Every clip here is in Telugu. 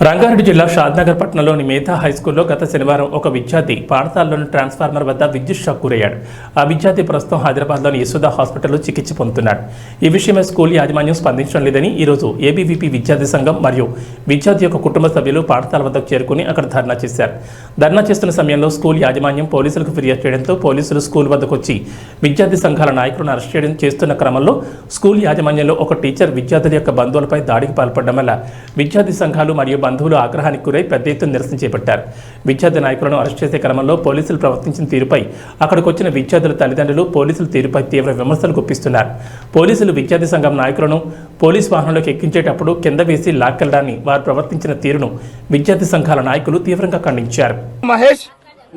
రంగారెడ్డి జిల్లా షాద్నగర్ పట్టణంలోని మేధా హైస్కూల్లో గత శనివారం ఒక విద్యార్థి పాఠశాలలోని ట్రాన్స్ఫార్మర్ వద్ద విద్యుత్ షాక్ గురయ్యాడు. ఆ విద్యార్థి ప్రస్తుతం హైదరాబాద్లోని యశోద హాస్పిటల్లో చికిత్స పొందుతున్నాడు. ఈ విషయమై స్కూల్ యాజమాన్యం స్పందించడం లేదని ఈరోజు ఏబీవీపీ విద్యార్థి సంఘం మరియు విద్యార్థి యొక్క కుటుంబ సభ్యులు పాఠశాల వద్దకు చేరుకుని అక్కడ ధర్నా చేశారు. ధర్నా చేస్తున్న సమయంలో స్కూల్ యాజమాన్యం పోలీసులకు ఫిర్యాదు చేయడంతో పోలీసులు స్కూల్ వద్దకు వచ్చి విద్యార్థి సంఘాల నాయకులను అరెస్ట్ చేయడం చేస్తున్న క్రమంలో స్కూల్ యాజమాన్యంలో ఒక టీచర్ విద్యార్థుల యొక్క బంధువులపై దాడికి పాల్పడడం వల్ల విద్యార్థి సంఘాలు మరియు బంధువులు ఆగ్రహానికి గురై పెద్ద ఎత్తున నిరసన చేపట్టారు. విద్యార్థి నాయకులను అరెస్ట్ చేసే క్రమంలో పోలీసులు ప్రవర్తించిన తీరుపై అక్కడికి వచ్చిన విద్యార్థుల తల్లిదండ్రులు పోలీసుల తీరుపై తీవ్ర విమర్శలు గుప్పిస్తున్నారు. పోలీసులు విద్యార్థి సంఘం నాయకులను పోలీసు వాహనంలోకి ఎక్కించేటప్పుడు కింద వేసి లాక్కెళ్లడాన్ని వారు ప్రవర్తించిన తీరును విద్యార్థి సంఘాల నాయకులు తీవ్రంగా ఖండించారు. మహేష్,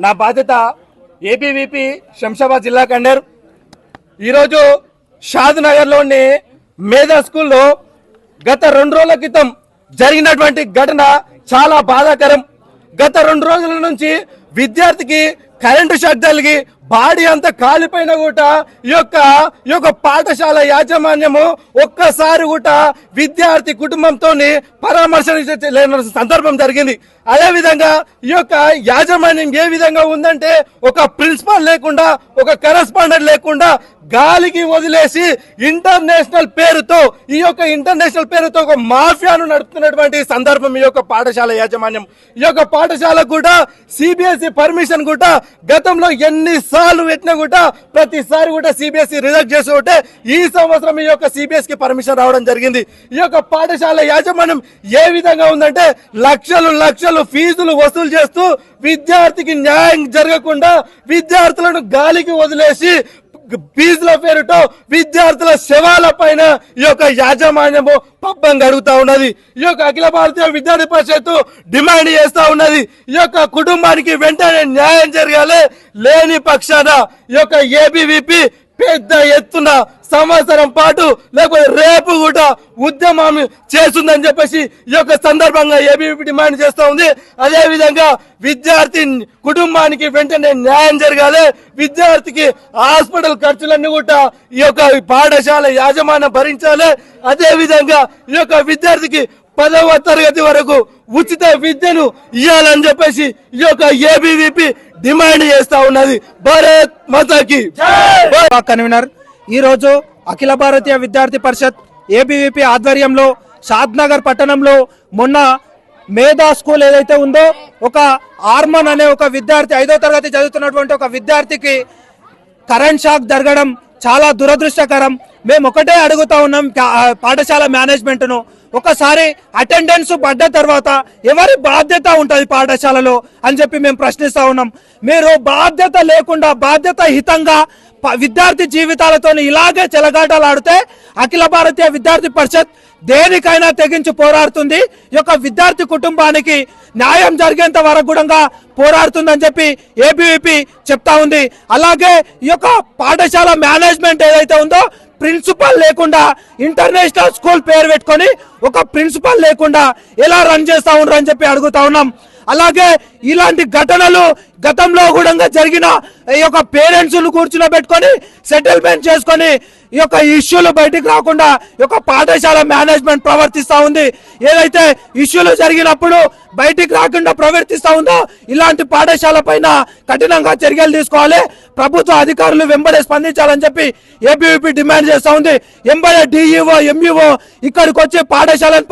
నా బాధ్యత ఏబీవీపీ శంషాబాద్ జిల్లా కండర్. ఈరోజు షాద్ నగర్లోని మేధా స్కూల్లో గత 2 రోజుల క్రితం జరిగినటువంటి ఘటన చాలా బాధాకరం. గత 2 రోజుల నుంచి విద్యార్థికి కరెంటు షాక్ తగిలి బాడీ అంతా కాలిపోయిన కూడా ఈ యొక్క పాఠశాల యాజమాన్యము ఒక్కసారి కూడా విద్యార్థి కుటుంబంతో పరామర్శించలేని సందర్భం జరిగింది. అదేవిధంగా ఈ యొక్క యాజమాన్యం ఏ విధంగా ఉందంటే ఒక ప్రిన్సిపాల్ లేకుండా, ఒక కరెస్పాండెంట్ లేకుండా గాలికి వదిలేసి ఇంటర్నేషనల్ పేరుతో ఒక మాఫియాను నడుపుతున్నటువంటి సందర్భం ఈ యొక్క పాఠశాల యాజమాన్యం. ఈ యొక్క పాఠశాలకు కూడా సిబిఎస్ఈ పర్మిషన్ కూడా గతంలో ఎన్నిసార్లు పెట్టినా కూడా ప్రతిసారి కూడా సిబిఎస్ఈ రిజెక్ట్ చేసి ఉంటే ఈ సంవత్సరం ఈ యొక్క సిబిఎస్ఈ పర్మిషన్ రావడం జరిగింది. ఈ యొక్క పాఠశాల యాజమాన్యం ఏ విధంగా ఉందంటే లక్షలు ఫీజులు వసూలు చేస్తూ విద్యార్థికి న్యాయం జరగకుండా విద్యార్థులను గాలికి వదిలేసి ఫీజుల పేరుతో విద్యార్థుల శవాల పైన ఈ యొక్క యాజమాన్యము పబ్బం గడుగుతా ఉన్నది. ఈ యొక్క అఖిల భారతీయ విద్యార్థి పరిషత్ డిమాండ్ చేస్తా ఉన్నది. ఈ యొక్క కుటుంబానికి వెంటనే న్యాయం జరగాలి. లేని పక్షాన ఈ యొక్క ఏబీవీపీ పెద్ద ఎత్తున సంవత్సరం పాటు లేకపోతే రేపు కూడా ఉద్యమం చేస్తుందని చెప్పేసి ఈ యొక్క సందర్భంగా ఏబీవీపీ డిమాండ్ చేస్తూ ఉంది. అదే విధంగా విద్యార్థి కుటుంబానికి వెంటనే న్యాయం జరగాలి. విద్యార్థికి హాస్పిటల్ ఖర్చులన్నీ కూడా ఈ యొక్క పాఠశాల యాజమాన్యం భరించాలి. అదే విధంగా ఈ యొక్క విద్యార్థికి 10వ తరగతి వరకు ఉచిత విద్యను ఇవ్వాలని చెప్పేసి ఈ యొక్క ఏబీవీపీ డిమాండ్ చేస్తా ఉన్నది. భారత్ మాతాకి కన్వీనర్ ఈ రోజు అఖిల భారతీయ విద్యార్థి పరిషత్ ఏబీవీపీ ఆధ్వర్యంలో షాద్నగర్ పట్టణంలో మొన్న మేధా స్కూల్ ఏదైతే ఉందో ఒక ఆర్మన్ అనే ఒక విద్యార్థి 5వ తరగతి చదువుతున్నటువంటి ఒక విద్యార్థికి కరెంట్ షాక్ జరగడం చాలా దురదృష్టకరం. మేము ఒకటే అడుగుతా ఉన్నాం పాఠశాల మేనేజ్మెంట్ను, ఒకసారి అటెండెన్స్ పడ్డ తర్వాత ఎవరి బాధ్యత ఉంటుంది పాఠశాలలో అని చెప్పి మేము ప్రశ్నిస్తా ఉన్నాం. మీరు బాధ్యత లేకుండా బాధ్యత హితంగా విద్యార్థి జీవితాలతో ఇలాగే చెలగాటలాడితే అఖిల భారతీయ విద్యార్థి పరిషత్ దేనికైనా తెగించి పోరాడుతుంది. ఈ యొక్క విద్యార్థి కుటుంబానికి న్యాయం జరిగేంత వరకు కూడా పోరాడుతుందని చెప్పి ఏబీవీపీ చెప్తా ఉంది. అలాగే ఈ యొక్క పాఠశాల మేనేజ్మెంట్ ఏదైతే ఉందో ప్రిన్సిపల్ లేకుండా ఇంటర్నేషనల్ స్కూల్ పేరు పెట్టుకొని ఒక ప్రిన్సిపల్ లేకుండా ఎలా రన్ చేస్తా ఉన్నారు అని చెప్పి అడుగుతా ఉన్నాం. అలాగే ఇలాంటి ఘటనలు గతంలో కూడా జరిగిన ఈ యొక్క పేరెంట్స్ కూర్చుని సెటిల్మెంట్ చేసుకొని ఈ యొక్క ఇష్యూలు బయటికి రాకుండా ఈ యొక్క పాఠశాల మేనేజ్మెంట్ ప్రవర్తిస్తూ ఉంది. ఏదైతే ఇష్యూలు జరిగినప్పుడు బయటికి రాకుండా ప్రవర్తిస్తూ ఉందో ఇలాంటి పాఠశాల పైన కఠినంగా చర్యలు తీసుకోవాలి. ప్రభుత్వ అధికారులు వెంబడే స్పందించాలని చెప్పి ఏబీవీపీ డిమాండ్ చేస్తూ ఉంది. వెంబడే డిఈఓ ఎంఈఓ ఇక్కడికి వచ్చి పాఠశాలను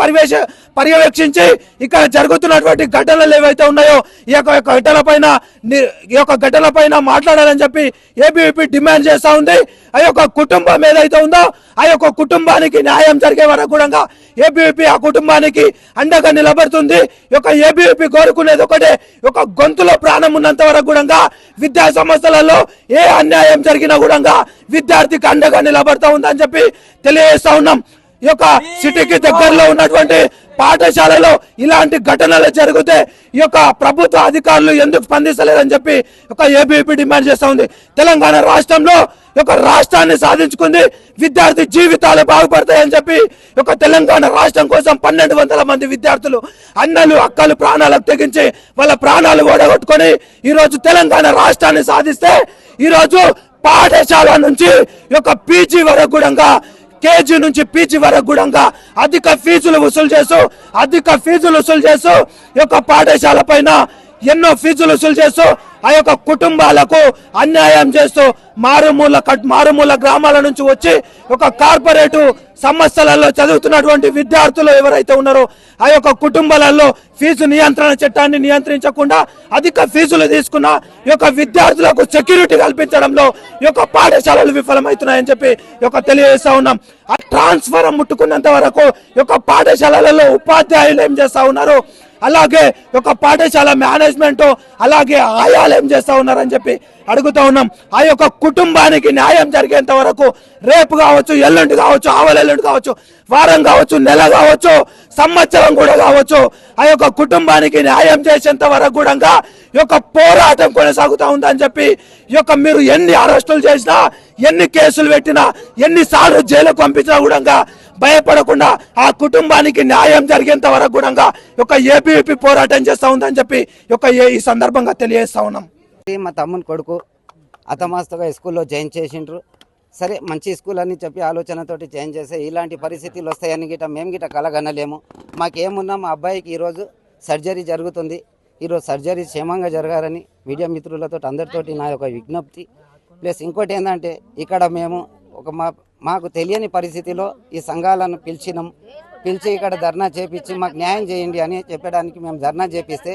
పర్యవేక్షించి ఇక్కడ జరుగుతున్నటువంటి ఘటనలు ఏవైతే ఉన్నాయో ఈ యొక్క ఘటన పైన మాట్లాడాలని చెప్పి ఏబీవీపీ డిమాండ్ చేస్తా ఉంది. ఆ యొక్క కుటుంబం ఏదైతే ఉందో ఆ యొక్క కుటుంబానికి న్యాయం జరిగే వరకు కూడా ఏబీవీపీ ఆ కుటుంబానికి అండగా నిలబడుతుంది. యొక్క ఏబీవీపీ కోరుకునేది ఒకటే, ఒక గొంతులో ప్రాణం ఉన్నంత వరకు కూడా విద్యా సంస్థలలో ఏ అన్యాయం జరిగినా కూడా విద్యార్థికి అండగా నిలబడతా ఉందని చెప్పి తెలియజేస్తా ఉన్నాం. ఈ యొక్క సిటీకి దగ్గరలో ఉన్నటువంటి పాఠశాలలో ఇలాంటి ఘటనలు జరిగితే ఈ యొక్క ప్రభుత్వ అధికారులు ఎందుకు స్పందిస్తలేదని చెప్పి ఒక ఏబీవీపీ డిమాండ్ చేస్తా ఉంది. తెలంగాణ రాష్ట్రంలో ఒక రాష్ట్రాన్ని సాధించుకుంది, విద్యార్థి జీవితాలు బాగుపడతాయని చెప్పి ఒక తెలంగాణ రాష్ట్రం కోసం 1200 మంది విద్యార్థులు అన్నలు అక్కలు ప్రాణాలకు తెగించి వాళ్ళ ప్రాణాలు ఓడగొట్టుకొని ఈరోజు తెలంగాణ రాష్ట్రాన్ని సాధిస్తే ఈరోజు పాఠశాల నుంచి ఒక పీజీ వరకు కూడా కేజీ నుంచి పీజీ వరకు కూడా అధిక ఫీజులు వసూలు చేస్తూ ఈ యొక్క పాఠశాల పైన ఎన్నో ఫీజులు వసూలు చేస్తూ ఆ యొక్క కుటుంబాలకు అన్యాయం చేస్తూ మారుమూల గ్రామాల నుంచి వచ్చి ఒక కార్పొరేటు సంస్థలలో చదువుతున్నటువంటి విద్యార్థులు ఎవరైతే ఉన్నారో ఆ యొక్క కుటుంబాలలో ఫీజు నియంత్రణ చట్టాన్ని నియంత్రించకుండా అధిక ఫీజులు తీసుకున్న ఈ యొక్క విద్యార్థులకు సెక్యూరిటీ కల్పించడంలో ఈ యొక్క పాఠశాలలు విఫలమవుతున్నాయని చెప్పి ఈ యొక్క తెలియజేస్తా ఉన్నాం. ఆ ట్రాన్స్ఫర్ ముట్టుకున్నంత వరకు ఈ యొక్క పాఠశాలలలో ఉపాధ్యాయులు ఏం చేస్తా ఉన్నారు, అలాగే ఒక పాఠశాల మేనేజ్మెంట్ అలాగే ఆయాలు ఏం చేస్తా ఉన్నారని చెప్పి అడుగుతా ఉన్నాం. ఆ యొక్క కుటుంబానికి న్యాయం జరిగేంత వరకు రేపు కావచ్చు, ఎల్లుండి కావచ్చు, ఆవలెల్లుండి కావచ్చు, వారం కావచ్చు, నెల కావచ్చు, సంవత్సరం కూడా కావచ్చు, ఆ యొక్క కుటుంబానికి న్యాయం చేసేంత వరకు కూడా ఈ యొక్క పోరాటం కొనసాగుతూ ఉందని చెప్పి ఈ యొక్క మీరు ఎన్ని అరెస్టులు చేసినా, ఎన్ని కేసులు పెట్టినా, ఎన్నిసార్లు జైలుకు పంపించినా కూడా భయపడకుండా ఆ కుటుంబానికి న్యాయం జరిగేంత వరకు కూడా ఒక ఏబీవీపీ పోరాటం చేస్తా ఉందని చెప్పి ఈ సందర్భంగా తెలియజేస్తా ఉన్నాం. మా తమ్ముని కొడుకు అతమాస్తగా స్కూల్లో జాయిన్ చేసిండ్రు. సరే మంచి స్కూల్ అని చెప్పి ఆలోచనతోటి జాయిన్ చేస్తే ఇలాంటి పరిస్థితులు వస్తాయని గిట్ట మేము గిట్ట కలగనలేము. మాకేమున్నా మా అబ్బాయికి ఈరోజు సర్జరీ జరుగుతుంది. ఈరోజు సర్జరీ క్షేమంగా జరగాలని మీడియా మిత్రులతో అందరితోటి నా యొక్క విజ్ఞప్తి. ప్లస్ ఇంకోటి ఏంటంటే ఇక్కడ మేము మాకు తెలియని పరిస్థితిలో ఈ సంఘాలను పిలిచి ఇక్కడ ధర్నా చేపించి మాకు న్యాయం చేయండి అని చెప్పడానికి మేము ధర్నా చేపిస్తే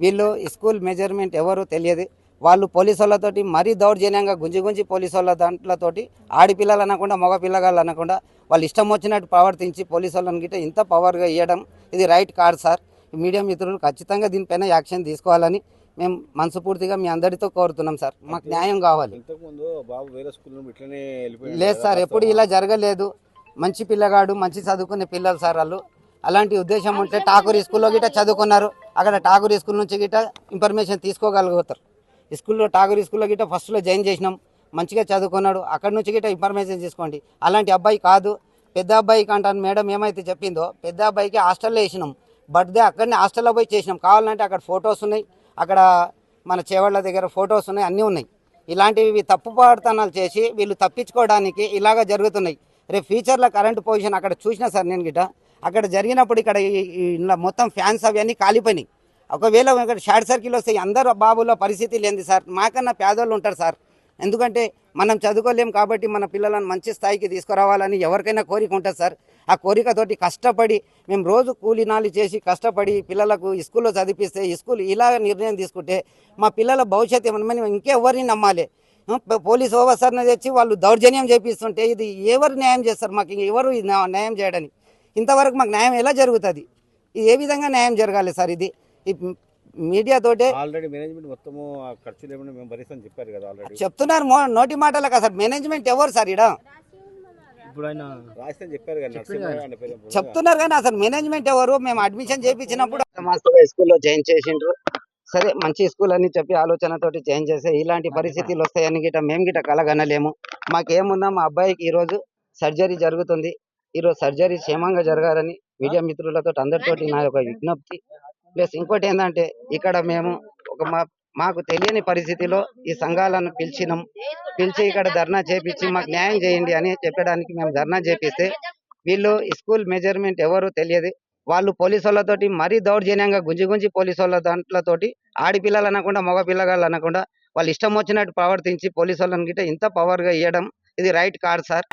వీళ్ళు స్కూల్ మెజర్మెంట్ ఎవరు తెలియదు. వాళ్ళు పోలీసు వాళ్ళతోటి మరీ దౌర్జన్యంగా గుంజి పోలీసు వాళ్ళ దాంట్లతోటి ఆడపిల్లలు అనకుండా మగ పిల్లగాళ్ళు అనకుండా వాళ్ళు ఇష్టం వచ్చినట్టు ప్రవర్తించి పోలీసు వాళ్ళని గిట్ట ఇంత పవర్గా ఇవ్వడం ఇది రైట్ కాదు సార్. మీడియా మిత్రులు ఖచ్చితంగా దీనిపైన యాక్షన్ తీసుకోవాలని మేము మనస్ఫూర్తిగా మీ అందరితో కోరుతున్నాం సార్. మాకు న్యాయం కావాలి. లేదు సార్, ఎప్పుడు ఇలా జరగలేదు. మంచి పిల్లగాడు, మంచి చదువుకునే పిల్లలు సార్ వాళ్ళు. అలాంటి ఉద్దేశం ఉంటే ఠాకూర్ స్కూల్లో గిట్ట చదువుకున్నారు. అక్కడ ఠాకూర్ స్కూల్ నుంచి గిట్ట ఇన్ఫర్మేషన్ తీసుకోగలుగుతారు. స్కూల్లో ఠాకూర్ స్కూల్లో గిట్ట ఫస్ట్లో జాయిన్ చేసినాం, మంచిగా చదువుకున్నాడు. అక్కడ నుంచి గిట్ట ఇన్ఫర్మేషన్ తీసుకోండి. అలాంటి అబ్బాయి కాదు. పెద్ద అబ్బాయికి అంటాను మేడం ఏమైతే చెప్పిందో, పెద్ద అబ్బాయికి హాస్టల్లో వేసినాం. బర్త్డే అక్కడనే హాస్టల్లో పోయి చేసినాం. కావాలంటే అక్కడ ఫొటోస్ ఉన్నాయి, అక్కడ మన చేవళ్ళ దగ్గర ఫొటోస్ ఉన్నాయి, అన్నీ ఉన్నాయి. ఇలాంటివి తప్పు ప్రవర్తనలు చేసి వీళ్ళు తప్పించుకోవడానికి ఇలాగ జరుగుతున్నాయి. రేపు ఫ్యూచర్లో కరెంటు పొజిషన్ అక్కడ చూసినా సార్ నేను గిట్ట అక్కడ జరిగినప్పుడు ఇక్కడ ఇలా మొత్తం ఫ్యాన్స్ అవన్నీ కాలిపోయినాయి. ఒకవేళ ఇక్కడ షార్ట్ సర్కిల్ వస్తే అందరూ బాబులో పరిస్థితి లేనిది సార్. మాకన్నా పేదోళ్ళు ఉంటారు సార్. ఎందుకంటే మనం చదువుకోలేం కాబట్టి మన పిల్లలను మంచి స్థాయికి తీసుకురావాలని ఎవరికైనా కోరిక ఉంటుంది సార్. ఆ కోరికతోటి కష్టపడి మేము రోజు కూలీనాలు చేసి కష్టపడి పిల్లలకు స్కూల్లో చదివిస్తే స్కూల్ ఇలా నిర్ణయం తీసుకుంటే మా పిల్లల భవిష్యత్తు ఏమన్నా ఇంకెవరిని నమ్మాలి? పోలీస్ ఆఫీసర్ని తెచ్చి వాళ్ళు దౌర్జన్యం చేపిస్తుంటే ఇది ఎవరు న్యాయం చేస్తారు? మాకు ఎవరు న్యాయం చేయడానికి ఇంతవరకు మాకు న్యాయం ఎలా జరుగుతుంది? ఇది ఏ విధంగా న్యాయం జరగాలి సార్? ఇది మీడియా తోటే ఆల్రెడీ మేనేజ్మెంట్ మొత్తము ఖర్చు లేకుండా మేము భరిస్తాం చెప్పారు కదా. ఆల్రెడీ చెప్తున్నారు నోటి మాటలు కదా సార్. మేనేజ్మెంట్ ఎవరు సార్? ఇక్కడ చెప్తున్నారు కానీ అసలు మేనేజ్మెంట్ ఎవరు? మేము అడ్మిషన్ చేయించినప్పుడు స్కూల్లో జాయిన్ చేసిండ్రు. సరే మంచి స్కూల్ అని చెప్పి ఆలోచనతోటి జాయిన్ చేస్తే ఇలాంటి పరిస్థితులు వస్తాయని గిట్ట మేము గిట్ట కలగనలేము. మాకేమున్నా మా అబ్బాయికి ఈరోజు సర్జరీ జరుగుతుంది. ఈరోజు సర్జరీ క్షేమంగా జరగాలని మీడియా మిత్రులతో అందరితోటి నా యొక్క విజ్ఞప్తి. ప్లస్ ఇంకోటి ఏంటంటే ఇక్కడ మేము మాకు తెలియని పరిస్థితిలో ఈ సంఘాలను పిలిచి ఇక్కడ ధర్నా చేపించి మాకు న్యాయం చేయండి అని చెప్పడానికి మేము ధర్నా చేపిస్తే వీళ్ళు స్కూల్ మెజర్మెంట్ ఎవరు తెలియదు. వాళ్ళు పోలీసు వాళ్ళతోటి మరీ దౌర్జన్యంగా గుంజి పోలీసు వాళ్ళ దాంట్లతోటి ఆడపిల్లలు అనకుండా మగ పిల్లగాళ్ళు అనకుండా వాళ్ళు ఇష్టం వచ్చినట్టు ప్రవర్తించి పోలీసు వాళ్ళని గిట్ట ఇంత పవర్గా ఇవ్వడం ఇది రైట్ కాదు సార్.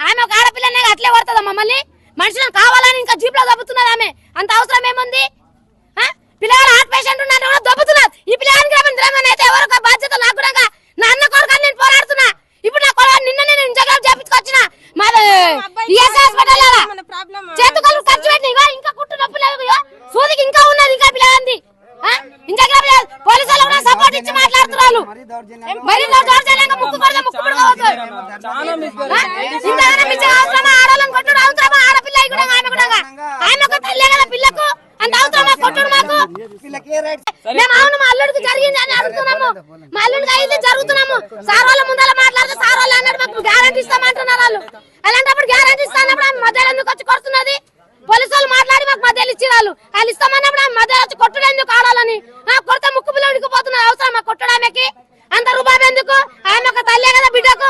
ఆమె ఒక ఆడపిల్లనే అట్లే పడుతుందా మమ్మల్ని? మనుషులను కావాలని ఇంకా జీప్ లో దొబ్బుతున్నారు. ఆమె అంత అవసరం ఏముంది? పిల్లగాడు హార్ట్ పేషెంట్ ఉన్నారు కూడా దొబ్బుతున్నారు. ఈ పిల్లగానికి అయితే ఎవరు బాధ్యత నాకు నా అన్న కొడుకు నేను పోరాడుతున్నా. ఇప్పుడు నా కొడుకు నిన్న నేను ఇంజగ్రామ్ చేపించుకొచ్చిన చేతుకలు ఖర్చు పెట్టిన ఇంకా కుట్టు నొప్పి లేదు. సూదికి ఇంకా ఉన్నది ఇంకా పిల్లగాంది ఇంజగ్రామ్ పోలీసు వాళ్ళు కూడా సపోర్ట్ ఇచ్చి మాట్లాడుతున్నారు. మరి దౌర్జన్యంగా ముక్కు కొడతా ముక్కు ఆడవాళ్ళని కొట్టుడు అవసరమా? ఆడపిల్ల ఆమె ఒక తల్లే కదా పిల్లకు అంత అవసరమా కొట్టుడు? మాకు మేము అవును మా అల్లుడికి జరిగింది అని అడుగుతున్నాము. మా అల్లుడికి అయితే జరుగుతున్నాము. సార్ వాళ్ళ ముందర మాట్లాడితే సార్ వాళ్ళు అన్నాడు మాకు గ్యారంటీ ఇస్తామంటున్నారు వాళ్ళు. అలాంటప్పుడు గ్యారంటీ ఇస్తానప్పుడు ఆమె మధ్యలో ఎందుకు వచ్చి కొడుతున్నది? పోలీసు వాళ్ళు మాట్లాడి మాకు మధ్యలో ఇచ్చి వాళ్ళు ఇస్తామన్నప్పుడు ఆమె మధ్యలో వచ్చి కొట్టుడు ఎందుకు ఆడాలని? కొడితే ముక్కు పిల్ల ఉడికిపోతున్నారు. అవసరం మా కొట్టుడు ఆమెకి అంత రూపాయి ఎందుకు? ఆమె ఒక తల్లే కదా బిడ్డకు.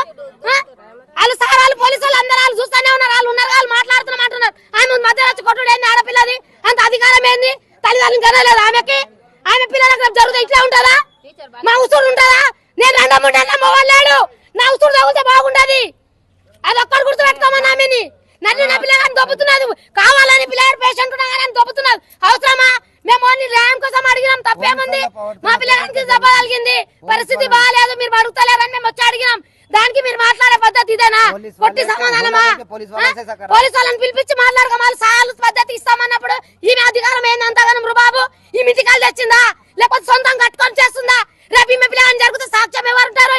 వాళ్ళు సార్ వాళ్ళు పోలీసు వాళ్ళు అందరూ వాళ్ళు చూస్తానే అది ఒక్కడు గుర్తుపెట్టుకోమని ఆమెని నన్ను నా పిల్లగాని దొబ్బుతున్నది కావాలని పిల్లగాడు పేషెంట్ ఉన్నాగాని దొబ్బుతున్నది అవసరమా మేము ఓన్లీ న్యాయం కోసం అడిగినాం తప్పేముంది మా పిల్లగానికి దెబ్బ తగిలింది పరిస్థితి బాగాలేదు మీరు అడుగుతలేరని మేము వచ్చి అడిగినాం దానికి మీరు మాట్లాడే పద్ధతి ఇదేనా కొట్టి సమాధానమా పోలీసు వాళ్ళని పిలిపించి మాట్లాడగమాలి సాలు పద్ధతి ఇస్తామన్నప్పుడు ఈమె అధికారం ఏందంతగానం బాబు ఈ మితికాలు తెచ్చిందా లేకపోతే సొంతం కట్టుకొని చేస్తుందా రేపు ఈమె పిల్లగాని జరిగితే సాక్ష్యం ఎవరు ఉంటారు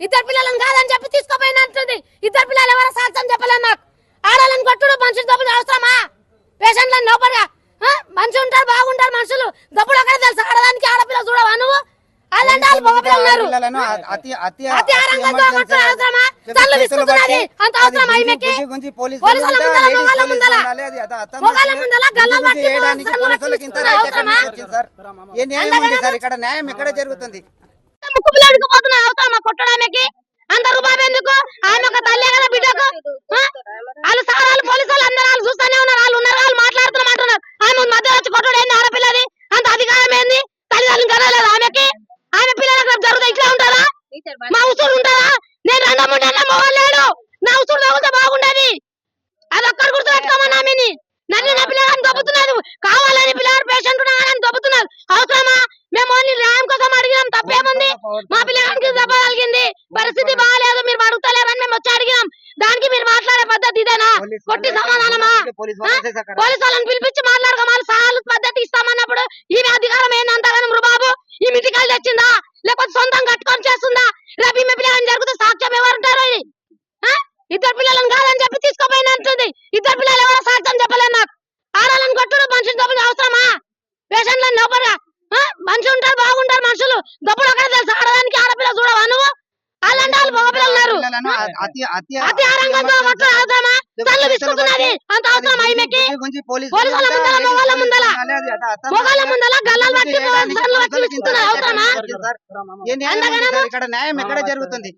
ఇద్దరు పిల్లలను కాదని చెప్పి తీసుకోపోయినట్టుంది ఇద్దరు పిల్లలు ఎవరో సాక్ష్యం చెప్పలేదు నాకు ఆడాలని కొట్టుడు మనుషులు దప్పుడు అవసరమా పేషెంట్లను లోపలిగా మనుషులు ఉంటారు బాగుంటారు మనుషులు దప్పుడు అక్కడ తెలుసు ఆడదానికి ఆడపిల్ల చూడవా నువ్వు అలాంటి వాళ్ళు మగపిల్లలు ఉన్నారు అతి ఆరంగా దోమకొట్టడం అవసరమా చల్లు విసుకుతున్నది అంత అవసరమా ఈమెకి పోలీసుల ముందల మొగాళ్ళ ముందల గల్లం పట్టి చల్లు విసుకుతున్నది అవసరమా ఇక్కడ న్యాయం ఎక్కడ జరుగుతుంది ముక్కు పిల్లడికి పోతున్నా అవసరమా కొట్టడానికి అంత రూపాయి ఎందుకు ఆమె ఒక తల్లి కదా బిడ్డకు వాళ్ళు సారాలు పోలీసు వాళ్ళు అందరూ వాళ్ళు చూస్తూనే ఉన్నారు వాళ్ళు ఉన్నారు వాళ్ళు మాట్లాడుతున్నారు ఆమె మధ్య వచ్చి కొట్టడం ఏంది ఆడపిల్లది అంత అధికారం ఏంది తల్లిదండ్రులు కనలేదు ఆమెకి ఆమె పిల్లలకు జరుగుతా ఇట్లా ఉంటారా మా ఉసురు ఉంటారా నేను రెండమ్మ మొగలేడు నా ఉసురు తగ్గితే బాగుండేది అది ఒక్కరు గుర్తుపెట్టుకోమని ఆమెని నన్ను నా పిల్లగాని దొబ్బుతున్నారు కావాలని పిల్లగాడు పేషెంట్ ఉన్నాగాని దొబ్బుతున్నారు అవసరమా మేము ఓన్లీ న్యాయం కోసం అడిగినాం తప్పేముంది మా పిల్లగానికి దెబ్బ తగిలింది పరిస్థితి బాగాలేదు మీరు అడుగుతలేరని మేము వచ్చి అడిగినాం దానికి మీరు మాట్లాడే పద్ధతి ఇదేనా కొట్టి సమాధానమా పోలీసు వాళ్ళని పిలిపించి మాట్లాడగమాలి సాలు పద్ధతి ఇస్తామన్నప్పుడు ఈమె అధికారం ఏందంతగానం బాబు ఈ మితికాలు తెచ్చిందా లేకపోతే సొంతం కట్టుకొని చేస్తుందా రేపు ఈమె పిల్లగాని జరిగితే సాక్ష్యం ఎవరు ఉంటారు ఇద్దరు పిల్లలను కాదని చెప్పి తీసుకోపోయినట్టుంది ఇద్దరు పిల్లలు ఎవరో సాక్ష్యం చెప్పలేదు నాకు ఆడాలని కొట్టుడు మనుషులు దప్పుడు అవసరమా పేషెంట్లను లోపలిగా మనుషులు ఉంటారు బాగుంటారు మనుషులు దప్పుడు అక్కడ తెలుసు ఆడదానికి ఆడపిల్ల చూడవా నువ్వు అలాంటి వాళ్ళు మగపిల్లలు ఉన్నారు అతి ఆరంగా దోమకొట్టడం అవసరమా చల్లు విసుకుతున్నది అంత అవసరమా ఈమెకి పోలీసుల ముందల మొగాళ్ళ ముందల గల్లాలు పట్టి చల్లు పట్టి విసుకుతున్నది అవసరమా ఇక్కడ న్యాయం ఎక్కడ జరుగుతుంది